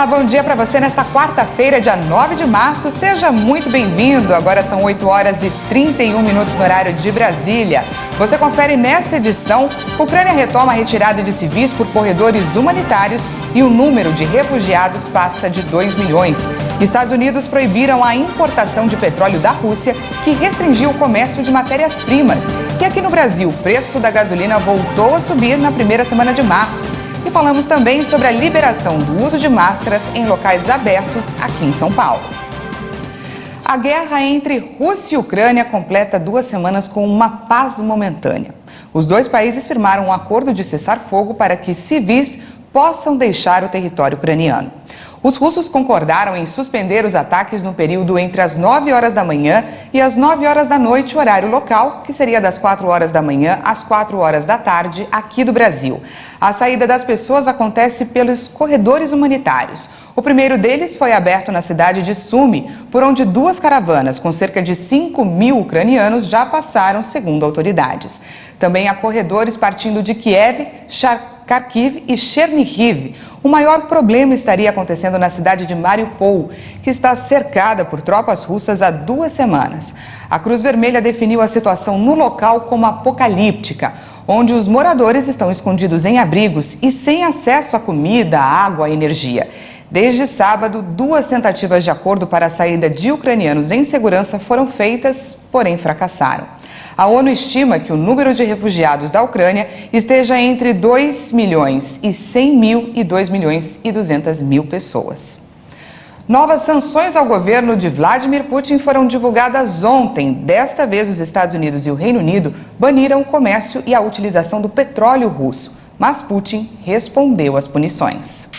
Olá, bom dia para você nesta quarta-feira, dia 9 de março. Seja muito bem-vindo. Agora são 8 horas e 31 minutos no horário de Brasília. Você confere nesta edição: Ucrânia retoma a retirada de civis por corredores humanitários e o número de refugiados passa de 2 milhões. Estados Unidos proibiram a importação de petróleo da Rússia, que restringiu o comércio de matérias-primas. E aqui no Brasil, o preço da gasolina voltou a subir na primeira semana de março. E falamos também sobre a liberação do uso de máscaras em locais abertos aqui em São Paulo. A guerra entre Rússia e Ucrânia completa 2 semanas com uma paz momentânea. Os dois países firmaram um acordo de cessar-fogo para que civis possam deixar o território ucraniano. Os russos concordaram em suspender os ataques no período entre as 9 horas da manhã e as 9 horas da noite, horário local, que seria das 4 horas da manhã às 4 horas da tarde, aqui do Brasil. A saída das pessoas acontece pelos corredores humanitários. O primeiro deles foi aberto na cidade de Sumy, por onde 2 caravanas com cerca de 5.000 ucranianos já passaram, segundo autoridades. Também há corredores partindo de Kiev, Kharkiv e Chernihiv. O maior problema estaria acontecendo na cidade de Mariupol, que está cercada por tropas russas há 2 semanas. A Cruz Vermelha definiu a situação no local como apocalíptica, onde os moradores estão escondidos em abrigos e sem acesso a comida, água e energia. Desde sábado, 2 tentativas de acordo para a saída de ucranianos em segurança foram feitas, porém fracassaram. A ONU estima que o número de refugiados da Ucrânia esteja entre 2 milhões e 100 mil e 2 milhões e 200 mil pessoas. Novas sanções ao governo de Vladimir Putin foram divulgadas ontem. Desta vez, os Estados Unidos e o Reino Unido baniram o comércio e a utilização do petróleo russo. Mas Putin respondeu às punições.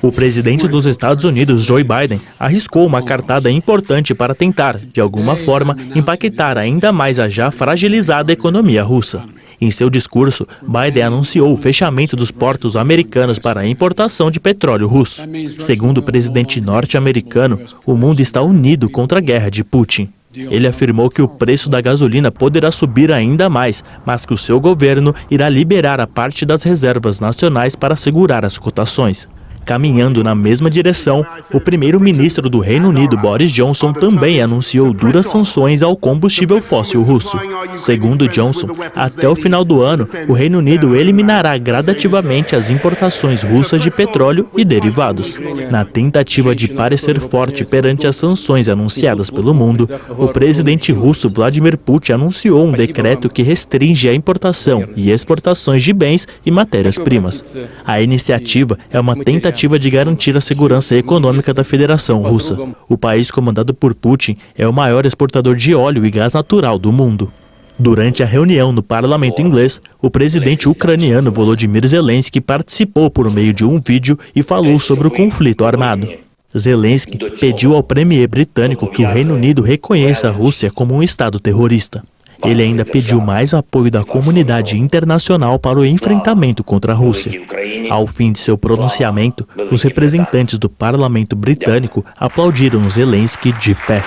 O presidente dos Estados Unidos, Joe Biden, arriscou uma cartada importante para tentar, de alguma forma, impactar ainda mais a já fragilizada economia russa. Em seu discurso, Biden anunciou o fechamento dos portos americanos para a importação de petróleo russo. Segundo o presidente norte-americano, o mundo está unido contra a guerra de Putin. Ele afirmou que o preço da gasolina poderá subir ainda mais, mas que o seu governo irá liberar a parte das reservas nacionais para segurar as cotações. Caminhando na mesma direção, o primeiro-ministro do Reino Unido, Boris Johnson, também anunciou duras sanções ao combustível fóssil russo. Segundo Johnson, até o final do ano, o Reino Unido eliminará gradativamente as importações russas de petróleo e derivados. Na tentativa de parecer forte perante as sanções anunciadas pelo mundo, o presidente russo Vladimir Putin anunciou um decreto que restringe a importação e exportações de bens e matérias-primas. A iniciativa é uma tentativa de garantir a segurança econômica da Federação Russa. O país comandado por Putin é o maior exportador de óleo e gás natural do mundo. Durante a reunião no parlamento inglês, o presidente ucraniano Volodymyr Zelensky participou por meio de um vídeo e falou sobre o conflito armado. Zelensky pediu ao premier britânico que o Reino Unido reconheça a Rússia como um estado terrorista. Ele ainda pediu mais apoio da comunidade internacional para o enfrentamento contra a Rússia. Ao fim de seu pronunciamento, os representantes do parlamento britânico aplaudiram Zelensky de pé.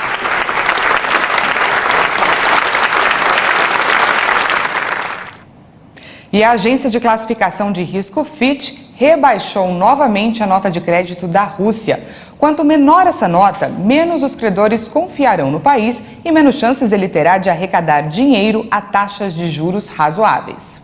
E a agência de classificação de risco Fitch rebaixou novamente a nota de crédito da Rússia. Quanto menor essa nota, menos os credores confiarão no país e menos chances ele terá de arrecadar dinheiro a taxas de juros razoáveis.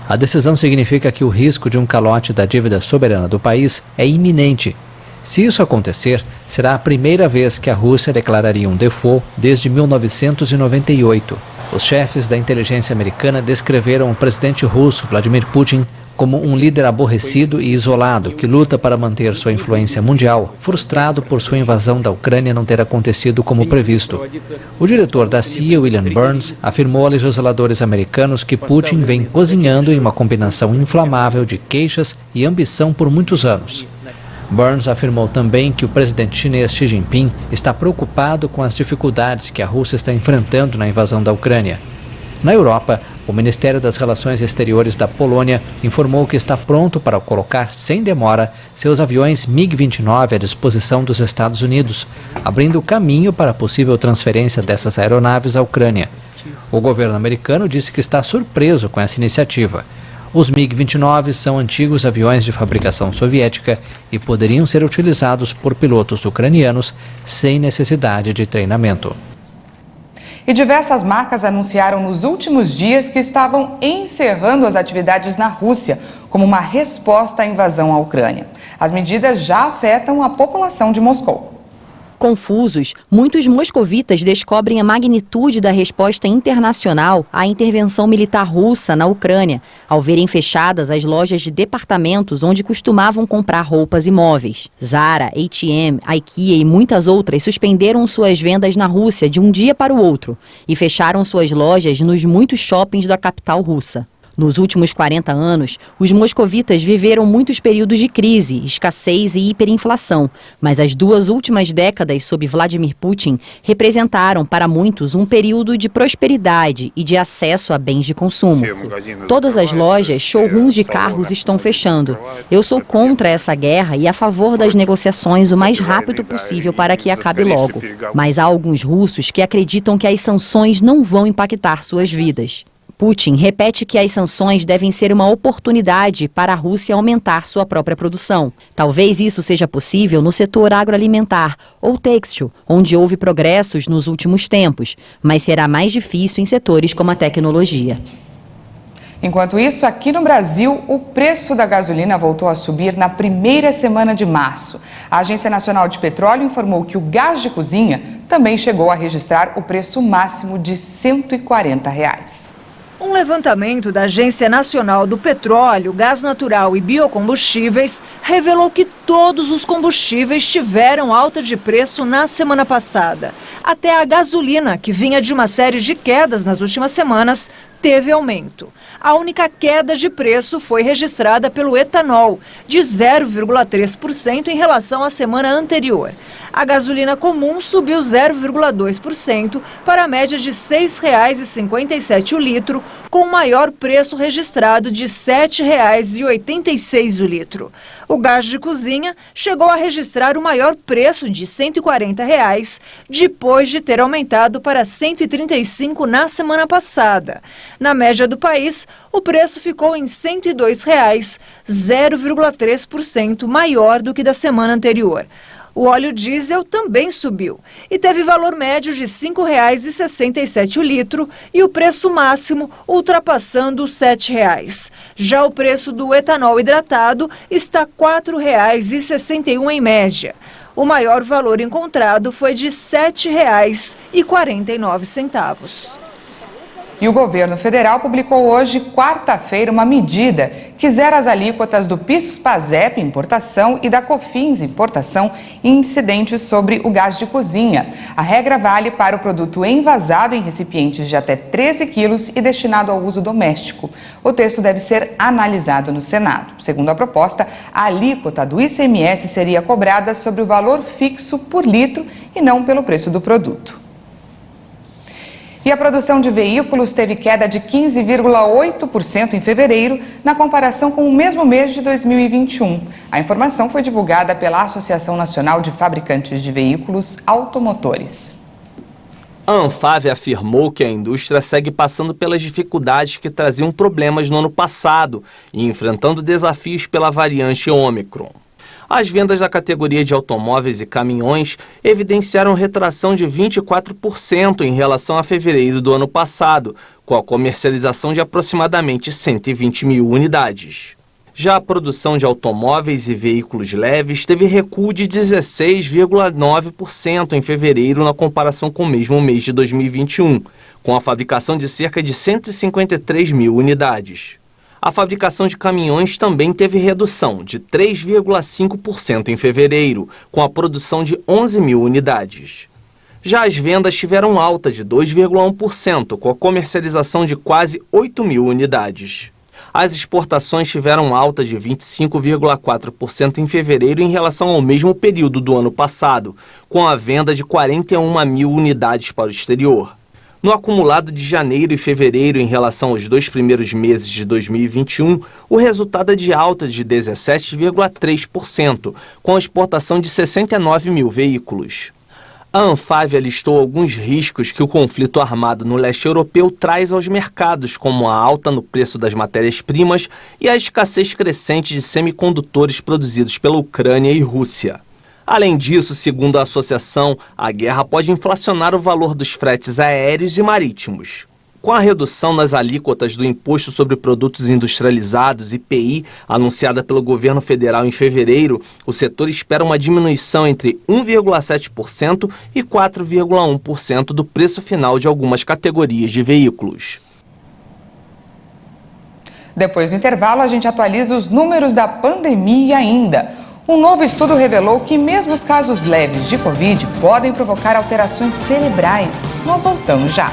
A decisão significa que o risco de um calote da dívida soberana do país é iminente. Se isso acontecer, será a primeira vez que a Rússia declararia um default desde 1998. Os chefes da inteligência americana descreveram o presidente russo, Vladimir Putin, como um líder aborrecido e isolado que luta para manter sua influência mundial, frustrado por sua invasão da Ucrânia não ter acontecido como previsto. O diretor da CIA, William Burns, afirmou a legisladores americanos que Putin vem cozinhando em uma combinação inflamável de queixas e ambição por muitos anos. Burns afirmou também que o presidente chinês Xi Jinping está preocupado com as dificuldades que a Rússia está enfrentando na invasão da Ucrânia. Na Europa, o Ministério das Relações Exteriores da Polônia informou que está pronto para colocar, sem demora, seus aviões MiG-29 à disposição dos Estados Unidos, abrindo o caminho para a possível transferência dessas aeronaves à Ucrânia. O governo americano disse que está surpreso com essa iniciativa. Os MiG-29 são antigos aviões de fabricação soviética e poderiam ser utilizados por pilotos ucranianos sem necessidade de treinamento. E diversas marcas anunciaram nos últimos dias que estavam encerrando as atividades na Rússia como uma resposta à invasão à Ucrânia. As medidas já afetam a população de Moscou. Confusos, muitos moscovitas descobrem a magnitude da resposta internacional à intervenção militar russa na Ucrânia, ao verem fechadas as lojas de departamentos onde costumavam comprar roupas e móveis. Zara, H&M, IKEA e muitas outras suspenderam suas vendas na Rússia de um dia para o outro e fecharam suas lojas nos muitos shoppings da capital russa. Nos últimos 40 anos, os moscovitas viveram muitos períodos de crise, escassez e hiperinflação, mas as 2 últimas décadas sob Vladimir Putin representaram para muitos um período de prosperidade e de acesso a bens de consumo. Todas as lojas, showrooms de carros estão fechando. Eu sou contra essa guerra e a favor das negociações o mais rápido possível para que acabe logo. Mas há alguns russos que acreditam que as sanções não vão impactar suas vidas. Putin repete que as sanções devem ser uma oportunidade para a Rússia aumentar sua própria produção. Talvez isso seja possível no setor agroalimentar ou têxtil, onde houve progressos nos últimos tempos, mas será mais difícil em setores como a tecnologia. Enquanto isso, aqui no Brasil, o preço da gasolina voltou a subir na primeira semana de março. A Agência Nacional de Petróleo informou que o gás de cozinha também chegou a registrar o preço máximo de R$ 140. Um levantamento da Agência Nacional do Petróleo, Gás Natural e Biocombustíveis revelou que todos os combustíveis tiveram alta de preço na semana passada. Até a gasolina, que vinha de uma série de quedas nas últimas semanas, teve aumento. A única queda de preço foi registrada pelo etanol, de 0,3% em relação à semana anterior. A gasolina comum subiu 0,2% para a média de R$ 6,57 o litro, com o maior preço registrado de R$ 7,86 o litro. O gás de cozinha chegou a registrar o maior preço de R$ 140, depois de ter aumentado para R$ 135 na semana passada. Na média do país, o preço ficou em R$ 102, 0,3% maior do que da semana anterior. O óleo diesel também subiu e teve valor médio de R$ 5,67 o litro e o preço máximo ultrapassando os R$ 7. Já o preço do etanol hidratado está R$ 4,61 em média. O maior valor encontrado foi de R$ 7,49. E o governo federal publicou hoje, quarta-feira, uma medida que zera as alíquotas do PIS/PASEP importação e da COFINS importação em incidentes sobre o gás de cozinha. A regra vale para o produto envasado em recipientes de até 13 quilos e destinado ao uso doméstico. O texto deve ser analisado no Senado. Segundo a proposta, a alíquota do ICMS seria cobrada sobre o valor fixo por litro e não pelo preço do produto. E a produção de veículos teve queda de 15,8% em fevereiro, na comparação com o mesmo mês de 2021. A informação foi divulgada pela Associação Nacional de Fabricantes de Veículos Automotores. A Anfave afirmou que a indústria segue passando pelas dificuldades que traziam problemas no ano passado e enfrentando desafios pela variante Ômicron. As vendas da categoria de automóveis e caminhões evidenciaram retração de 24% em relação a fevereiro do ano passado, com a comercialização de aproximadamente 120 mil unidades. Já a produção de automóveis e veículos leves teve recuo de 16,9% em fevereiro na comparação com o mesmo mês de 2021, com a fabricação de cerca de 153 mil unidades. A fabricação de caminhões também teve redução de 3,5% em fevereiro, com a produção de 11 mil unidades. Já as vendas tiveram alta de 2,1%, com a comercialização de quase 8 mil unidades. As exportações tiveram alta de 25,4% em fevereiro em relação ao mesmo período do ano passado, com a venda de 41 mil unidades para o exterior. No acumulado de janeiro e fevereiro em relação aos 2 primeiros meses de 2021, o resultado é de alta de 17,3%, com a exportação de 69 mil veículos. A Anfávia listou alguns riscos que o conflito armado no leste europeu traz aos mercados, como a alta no preço das matérias-primas e a escassez crescente de semicondutores produzidos pela Ucrânia e Rússia. Além disso, segundo a associação, a guerra pode inflacionar o valor dos fretes aéreos e marítimos. Com a redução nas alíquotas do Imposto sobre Produtos Industrializados, IPI, anunciada pelo governo federal em fevereiro, o setor espera uma diminuição entre 1,7% e 4,1% do preço final de algumas categorias de veículos. Depois do intervalo, a gente atualiza os números da pandemia ainda. Um novo estudo revelou que mesmo os casos leves de Covid podem provocar alterações cerebrais. Nós voltamos já.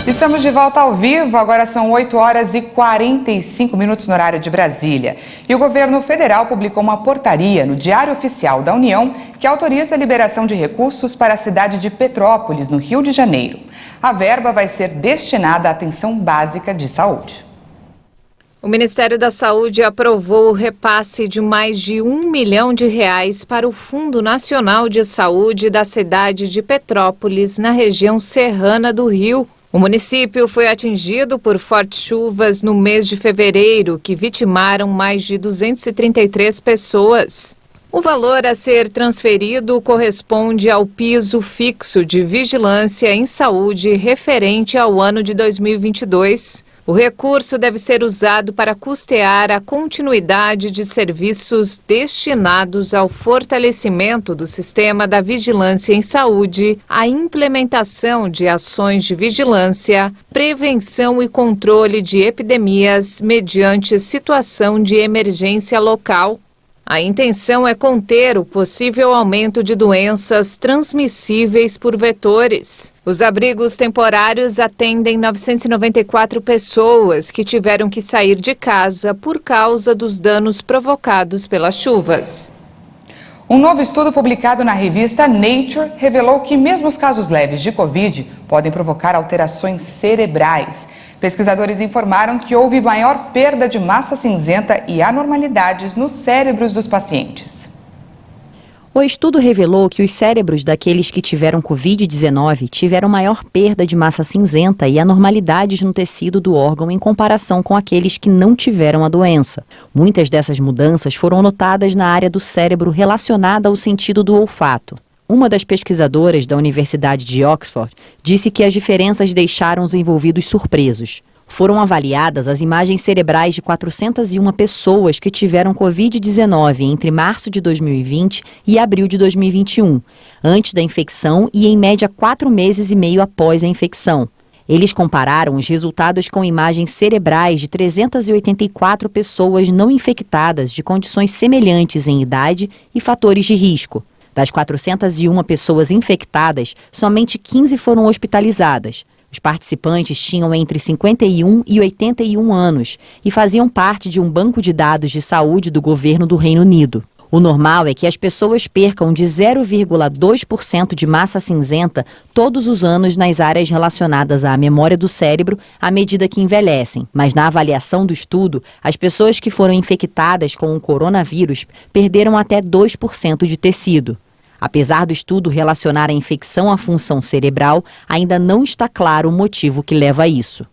Estamos de volta ao vivo, agora são 8 horas e 45 minutos no horário de Brasília. E o governo federal publicou uma portaria no Diário Oficial da União que autoriza a liberação de recursos para a cidade de Petrópolis, no Rio de Janeiro. A verba vai ser destinada à atenção básica de saúde. O Ministério da Saúde aprovou o repasse de mais de R$1 milhão para o Fundo Nacional de Saúde da cidade de Petrópolis, na região serrana do Rio. O município foi atingido por fortes chuvas no mês de fevereiro, que vitimaram mais de 233 pessoas. O valor a ser transferido corresponde ao piso fixo de vigilância em saúde referente ao ano de 2022. O recurso deve ser usado para custear a continuidade de serviços destinados ao fortalecimento do sistema da vigilância em saúde, a implementação de ações de vigilância, prevenção e controle de epidemias mediante situação de emergência local. A intenção é conter o possível aumento de doenças transmissíveis por vetores. Os abrigos temporários atendem 994 pessoas que tiveram que sair de casa por causa dos danos provocados pelas chuvas. Um novo estudo publicado na revista Nature revelou que mesmo os casos leves de Covid podem provocar alterações cerebrais. Pesquisadores informaram que houve maior perda de massa cinzenta e anormalidades nos cérebros dos pacientes. O estudo revelou que os cérebros daqueles que tiveram Covid-19 tiveram maior perda de massa cinzenta e anormalidades no tecido do órgão em comparação com aqueles que não tiveram a doença. Muitas dessas mudanças foram notadas na área do cérebro relacionada ao sentido do olfato. Uma das pesquisadoras da Universidade de Oxford disse que as diferenças deixaram os envolvidos surpresos. Foram avaliadas as imagens cerebrais de 401 pessoas que tiveram Covid-19 entre março de 2020 e abril de 2021, antes da infecção e em média 4 meses e meio após a infecção. Eles compararam os resultados com imagens cerebrais de 384 pessoas não infectadas de condições semelhantes em idade e fatores de risco. Das 401 pessoas infectadas, somente 15 foram hospitalizadas. Os participantes tinham entre 51 e 81 anos e faziam parte de um banco de dados de saúde do governo do Reino Unido. O normal é que as pessoas percam de 0,2% de massa cinzenta todos os anos nas áreas relacionadas à memória do cérebro à medida que envelhecem. Mas na avaliação do estudo, as pessoas que foram infectadas com o coronavírus perderam até 2% de tecido. Apesar do estudo relacionar a infecção à função cerebral, ainda não está claro o motivo que leva a isso.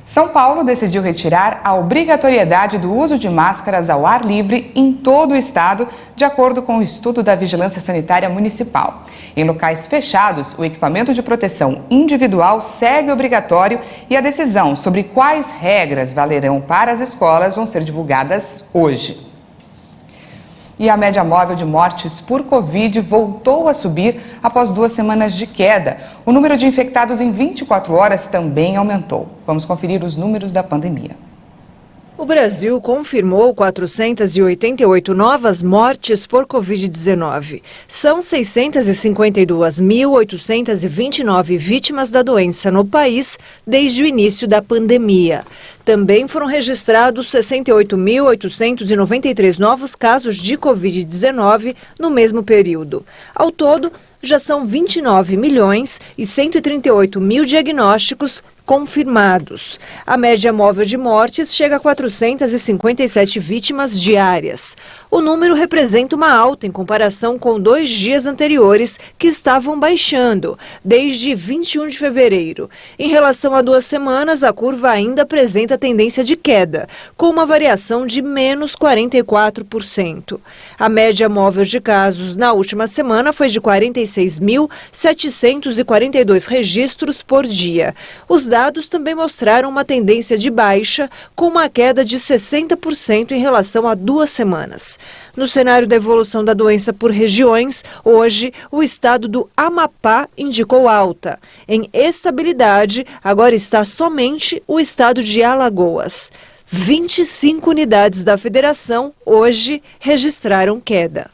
São Paulo decidiu retirar a obrigatoriedade do uso de máscaras ao ar livre em todo o estado, de acordo com o estudo da Vigilância Sanitária Municipal. Em locais fechados, o equipamento de proteção individual segue obrigatório e a decisão sobre quais regras valerão para as escolas vão ser divulgadas hoje. E a média móvel de mortes por Covid voltou a subir após 2 semanas de queda. O número de infectados em 24 horas também aumentou. Vamos conferir os números da pandemia. O Brasil confirmou 488 novas mortes por Covid-19. São 652.829 vítimas da doença no país desde o início da pandemia. Também foram registrados 68.893 novos casos de Covid-19 no mesmo período. Ao todo, já são 29.138.000 diagnósticos confirmados. A média móvel de mortes chega a 457 vítimas diárias. O número representa uma alta em comparação com 2 dias anteriores, que estavam baixando, desde 21 de fevereiro. Em relação a 2 semanas, a curva ainda apresenta tendência de queda, com uma variação de menos 44%. A média móvel de casos na última semana foi de 46.742 registros por dia. Os dados também mostraram uma tendência de baixa, com uma queda de 60% em relação a 2 semanas. No cenário da evolução da doença por regiões, hoje o estado do Amapá indicou alta. Em estabilidade, agora está somente o estado de Alagoas. 25 unidades da federação hoje registraram queda.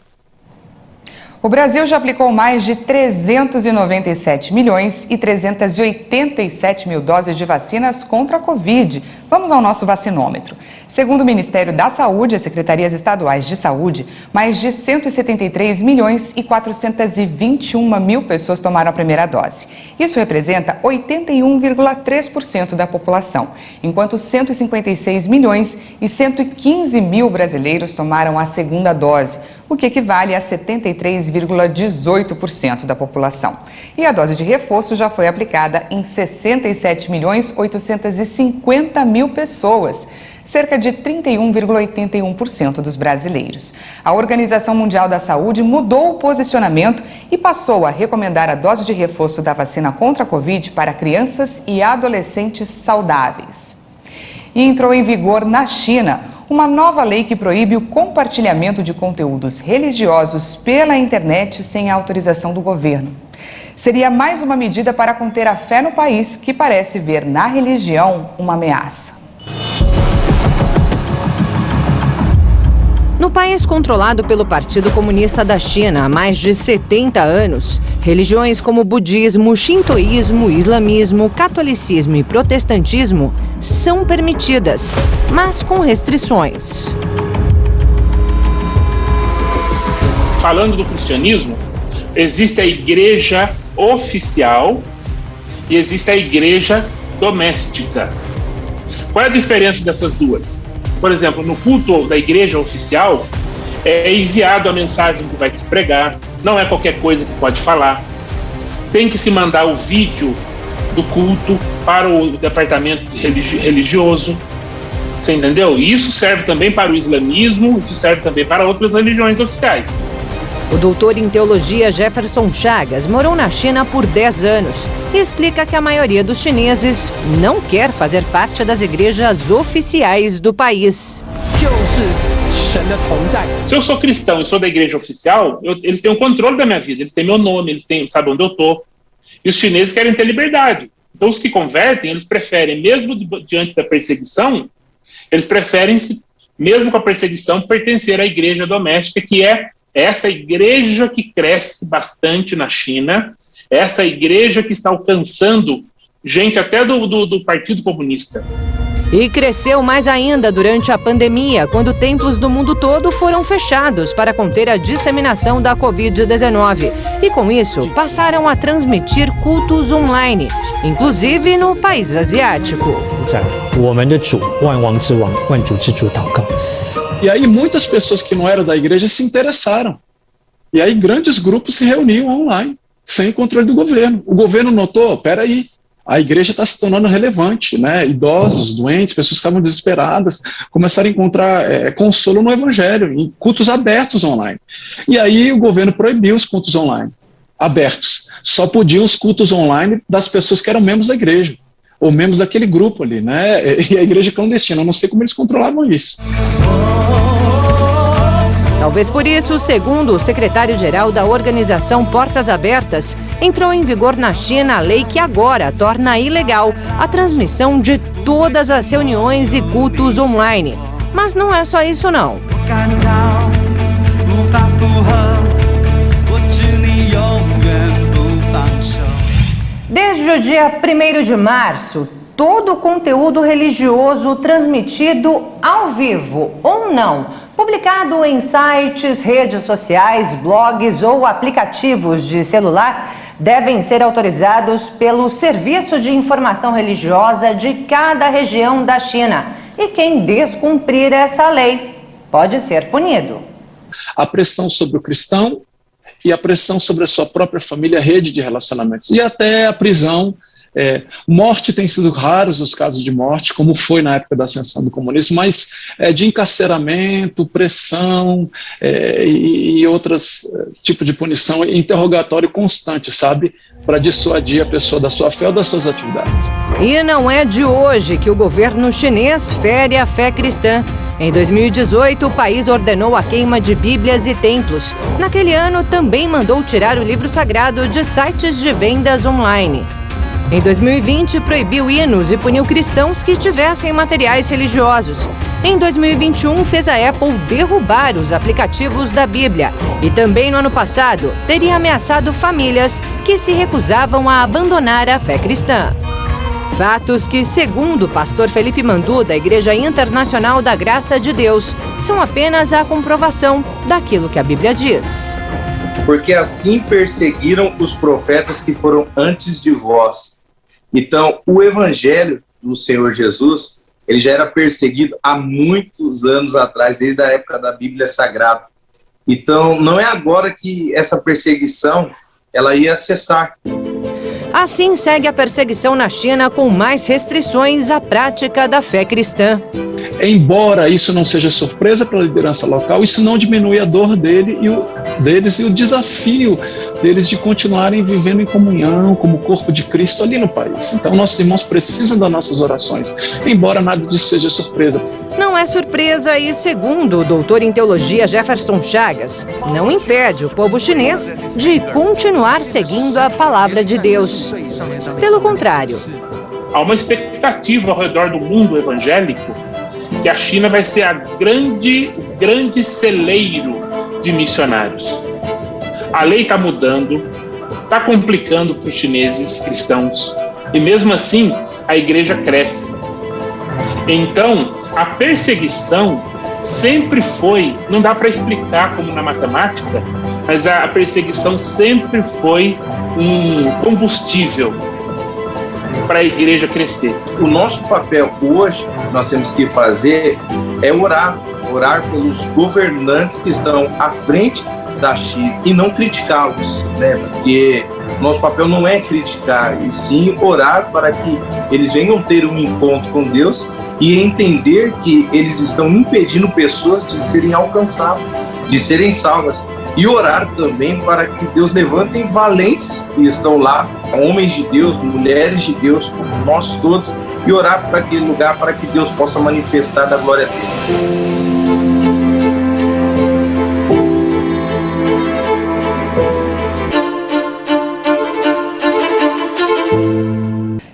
O Brasil já aplicou mais de 397.387.000 doses de vacinas contra a Covid. Vamos ao nosso vacinômetro. Segundo o Ministério da Saúde e as Secretarias Estaduais de Saúde, mais de 173.421.000 pessoas tomaram a primeira dose. Isso representa 81,3% da população, enquanto 156.115.000 brasileiros tomaram a segunda dose, o que equivale a 73,18% da população. E a dose de reforço já foi aplicada em 67.850.000 pessoas, cerca de 31,81% dos brasileiros. A Organização Mundial da Saúde mudou o posicionamento e passou a recomendar a dose de reforço da vacina contra a Covid para crianças e adolescentes saudáveis. E entrou em vigor na China uma nova lei que proíbe o compartilhamento de conteúdos religiosos pela internet sem a autorização do governo. Seria mais uma medida para conter a fé no país, que parece ver na religião uma ameaça. No país controlado pelo Partido Comunista da China há mais de 70 anos, religiões como budismo, shintoísmo, islamismo, catolicismo e protestantismo são permitidas, mas com restrições. Falando do cristianismo, existe a igreja oficial e existe a igreja doméstica. Qual é a diferença dessas duas? Por exemplo, no culto da igreja oficial, é enviado a mensagem que vai se pregar, não é qualquer coisa que pode falar. Tem que se mandar o vídeo do culto para o departamento religioso. Você entendeu? E isso serve também para o islamismo, isso serve também para outras religiões oficiais. O doutor em teologia Jefferson Chagas morou na China por 10 anos e explica que a maioria dos chineses não quer fazer parte das igrejas oficiais do país. Se eu sou cristão e sou da igreja oficial, eles têm o controle da minha vida, eles têm meu nome, eles sabem onde eu estou. E os chineses querem ter liberdade. Então os que convertem, eles preferem, mesmo diante da perseguição, eles preferem, mesmo com a perseguição, pertencer à igreja doméstica, que é essa igreja que cresce bastante na China, essa igreja que está alcançando gente até do Partido Comunista. E cresceu mais ainda durante a pandemia, quando templos do mundo todo foram fechados para conter a disseminação da Covid-19. E com isso, passaram a transmitir cultos online, inclusive no país asiático. E aí muitas pessoas que não eram da igreja se interessaram. E aí grandes grupos se reuniam online, sem controle do governo. O governo notou, peraí, a igreja está se tornando relevante, né? Idosos, doentes, pessoas que estavam desesperadas, começaram a encontrar consolo no evangelho, em cultos abertos online. E aí o governo proibiu os cultos online, abertos. Só podiam os cultos online das pessoas que eram membros da igreja, ou membros daquele grupo ali, né? E a igreja clandestina, eu não sei como eles controlavam isso. Talvez por isso, segundo o secretário-geral da organização Portas Abertas, entrou em vigor na China a lei que agora torna ilegal a transmissão de todas as reuniões e cultos online. Mas não é só isso não. Desde o dia 1º de março, todo o conteúdo religioso transmitido ao vivo ou não, publicado em sites, redes sociais, blogs ou aplicativos de celular, devem ser autorizados pelo Serviço de Informação Religiosa de cada região da China. E quem descumprir essa lei pode ser punido. A pressão sobre o cristão e a pressão sobre a sua própria família, rede de relacionamentos. E até a prisão. Morte tem sido raros os casos de morte, como foi na época da ascensão do comunismo, mas de encarceramento, pressão e outros tipos de punição, interrogatório constante, sabe? Para dissuadir a pessoa da sua fé ou das suas atividades. E não é de hoje que o governo chinês fere a fé cristã. Em 2018, o país ordenou a queima de bíblias e templos. Naquele ano, também mandou tirar o livro sagrado de sites de vendas online. Em 2020, proibiu hinos e puniu cristãos que tivessem materiais religiosos. Em 2021, fez a Apple derrubar os aplicativos da Bíblia. E também no ano passado, teria ameaçado famílias que se recusavam a abandonar a fé cristã. Fatos que, segundo o pastor Felipe Mandu, da Igreja Internacional da Graça de Deus, são apenas a comprovação daquilo que a Bíblia diz. Porque assim perseguiram os profetas que foram antes de vós. Então, o evangelho do Senhor Jesus, ele já era perseguido há muitos anos atrás, desde a época da Bíblia Sagrada. Então, não é agora que essa perseguição ela ia cessar. Assim segue a perseguição na China, com mais restrições à prática da fé cristã. Embora isso não seja surpresa para a liderança local, isso não diminui a dor deles e o desafio deles de continuarem vivendo em comunhão como corpo de Cristo ali no país. Então, nossos irmãos precisam das nossas orações, embora nada disso seja surpresa. Não é surpresa e, segundo o doutor em teologia Jefferson Chagas, não impede o povo chinês de continuar seguindo a palavra de Deus. Pelo contrário. Há uma expectativa ao redor do mundo evangélico que a China vai ser o grande celeiro de missionários. A lei está mudando, está complicando para os chineses cristãos, e mesmo assim a igreja cresce. Então, a perseguição sempre foi, não dá para explicar como na matemática, mas a perseguição sempre foi um combustível para a igreja crescer. O nosso papel hoje, nós temos que fazer é orar pelos governantes que estão à frente da China e não criticá-los, né? Porque nosso papel não é criticar, e sim orar para que eles venham ter um encontro com Deus e entender que eles estão impedindo pessoas de serem alcançadas, de serem salvas. E orar também para que Deus levante valentes que estão lá, homens de Deus, mulheres de Deus, nós todos, e orar para aquele lugar para que Deus possa manifestar da glória dele.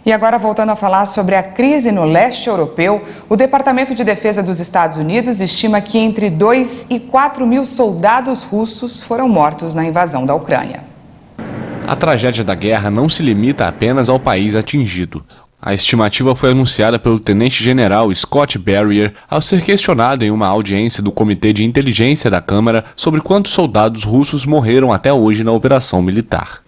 E agora, voltando a falar sobre a crise no leste europeu, o Departamento de Defesa dos Estados Unidos estima que entre 2 e 4 mil soldados russos foram mortos na invasão da Ucrânia. A tragédia da guerra não se limita apenas ao país atingido. A estimativa foi anunciada pelo tenente-general Scott Barrier ao ser questionado em uma audiência do Comitê de Inteligência da Câmara sobre quantos soldados russos morreram até hoje na operação militar.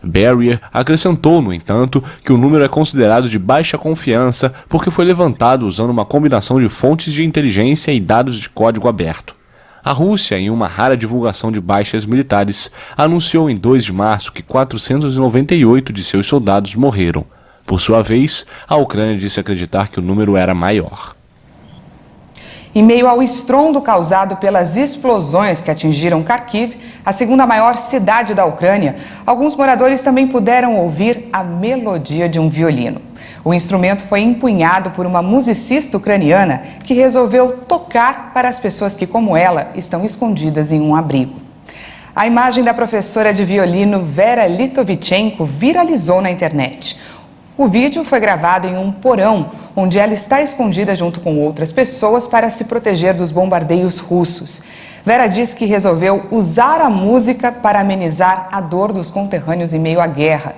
Barrier acrescentou, no entanto, que o número é considerado de baixa confiança porque foi levantado usando uma combinação de fontes de inteligência e dados de código aberto. A Rússia, em uma rara divulgação de baixas militares, anunciou em 2 de março que 498 de seus soldados morreram. Por sua vez, a Ucrânia disse acreditar que o número era maior. Em meio ao estrondo causado pelas explosões que atingiram Kharkiv, a segunda maior cidade da Ucrânia, alguns moradores também puderam ouvir a melodia de um violino. O instrumento foi empunhado por uma musicista ucraniana que resolveu tocar para as pessoas que, como ela, estão escondidas em um abrigo. A imagem da professora de violino Vera Litovichenko viralizou na internet. O vídeo foi gravado em um porão, onde ela está escondida junto com outras pessoas para se proteger dos bombardeios russos. Vera diz que resolveu usar a música para amenizar a dor dos conterrâneos em meio à guerra.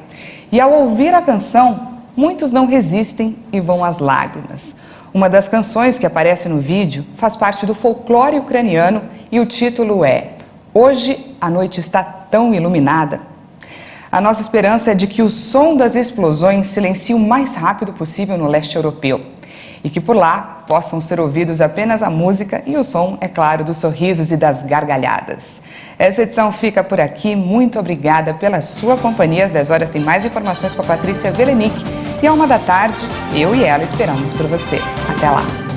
E ao ouvir a canção, muitos não resistem e vão às lágrimas. Uma das canções que aparece no vídeo faz parte do folclore ucraniano e o título é Hoje a Noite Está Tão Iluminada. A nossa esperança é de que o som das explosões silencie o mais rápido possível no leste europeu e que por lá possam ser ouvidos apenas a música e o som, é claro, dos sorrisos e das gargalhadas. Essa edição fica por aqui. Muito obrigada pela sua companhia. Às 10 horas tem mais informações com a Patrícia Velenic e à 1 da tarde, eu e ela esperamos por você. Até lá!